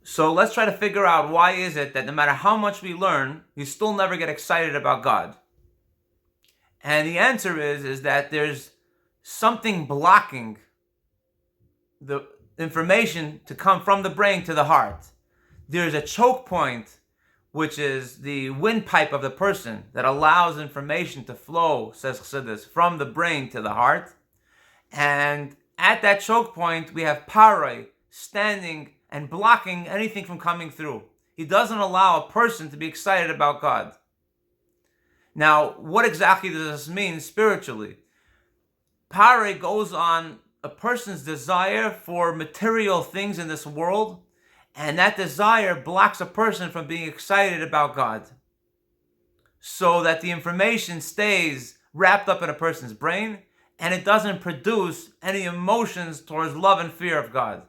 So let's try to figure out why is it that no matter how much we learn, we still never get excited about God. And the answer is that there's something blocking the information to come from the brain to the heart. There's a choke point, which is the windpipe of the person that allows information to flow, says Chassidus, from the brain to the heart. And at that choke point, we have Paroi standing and blocking anything from coming through. He doesn't allow a person to be excited about God. Now, what exactly does this mean spiritually? Paroi goes on a person's desire for material things in this world, and that desire blocks a person from being excited about God, so that the information stays wrapped up in a person's brain, and it doesn't produce any emotions towards love and fear of God.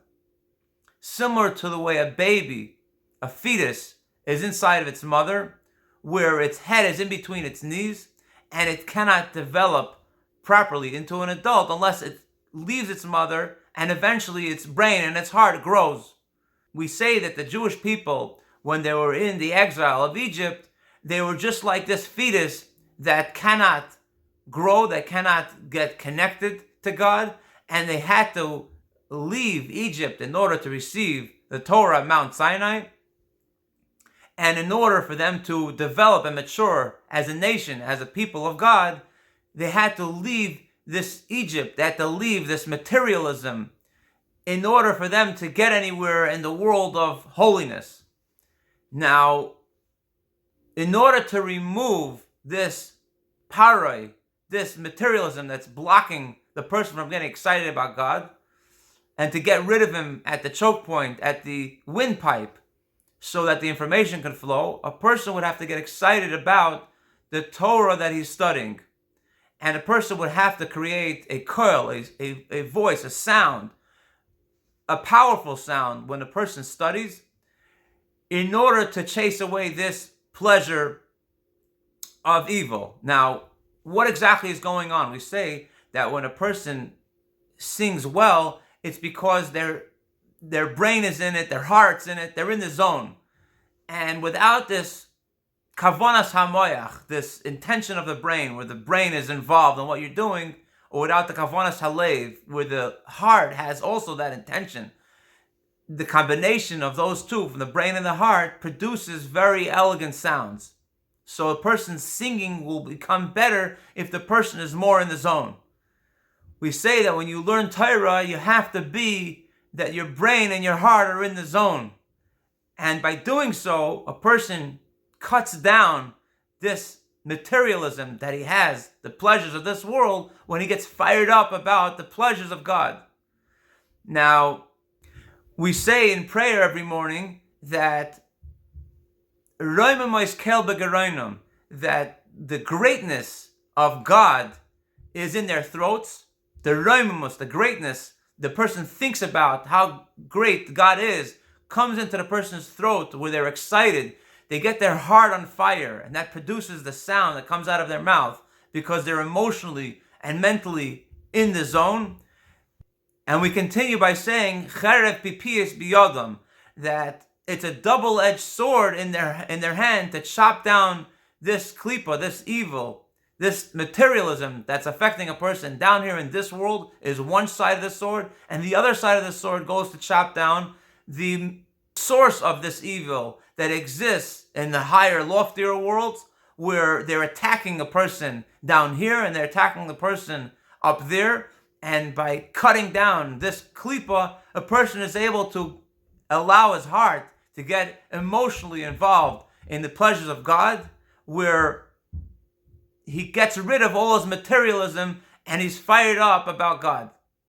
Similar to the way a baby, a fetus, is inside of its mother, where its head is in between its knees, and it cannot develop properly into an adult unless it leaves its mother and eventually its brain and its heart grows. We say that the Jewish people, when they were in the exile of Egypt, they were just like this fetus that cannot grow, that cannot get connected to God, and they had to leave Egypt in order to receive the Torah at Mount Sinai. And in order for them to develop and mature as a nation, as a people of God, they had to leave this Egypt, they had to leave this materialism in order for them to get anywhere in the world of holiness. Now, in order to remove this paroi, this materialism that's blocking the person from getting excited about God, and to get rid of him at the choke point, at the windpipe, so that the information can flow, a person would have to get excited about the Torah that he's studying. And a person would have to create a coil, a voice, a sound, a powerful sound when a person studies, in order to chase away this pleasure of evil. Now, what exactly is going on? We say that when a person sings well, it's because their brain is in it, their heart's in it, they're in the zone. And without this kavanas hamoyach, this intention of the brain, where the brain is involved in what you're doing, or without the kavanas halev, where the heart has also that intention, the combination of those two, from the brain and the heart, produces very elegant sounds. So a person's singing will become better if the person is more in the zone. We say that when you learn Torah, you have to be that your brain and your heart are in the zone. And by doing so, a person cuts down this materialism that he has, the pleasures of this world, when he gets fired up about the pleasures of God. Now, we say in prayer every morning that that the greatness of God is in their throats. The roimus, the greatness, the person thinks about how great God is, comes into the person's throat where they're excited. They get their heart on fire, and that produces the sound that comes out of their mouth because they're emotionally and mentally in the zone. And we continue by saying, Cherev pipias biyodam, that it's a double-edged sword in their hand to chop down this klipa, this evil, this materialism that's affecting a person down here in this world is one side of the sword, and the other side of the sword goes to chop down the source of this evil that exists in the higher, loftier worlds, where they're attacking a person down here and they're attacking the person up there. And by cutting down this klipa, a person is able to allow his heart to get emotionally involved in the pleasures of God, where he gets rid of all his materialism and he's fired up about God.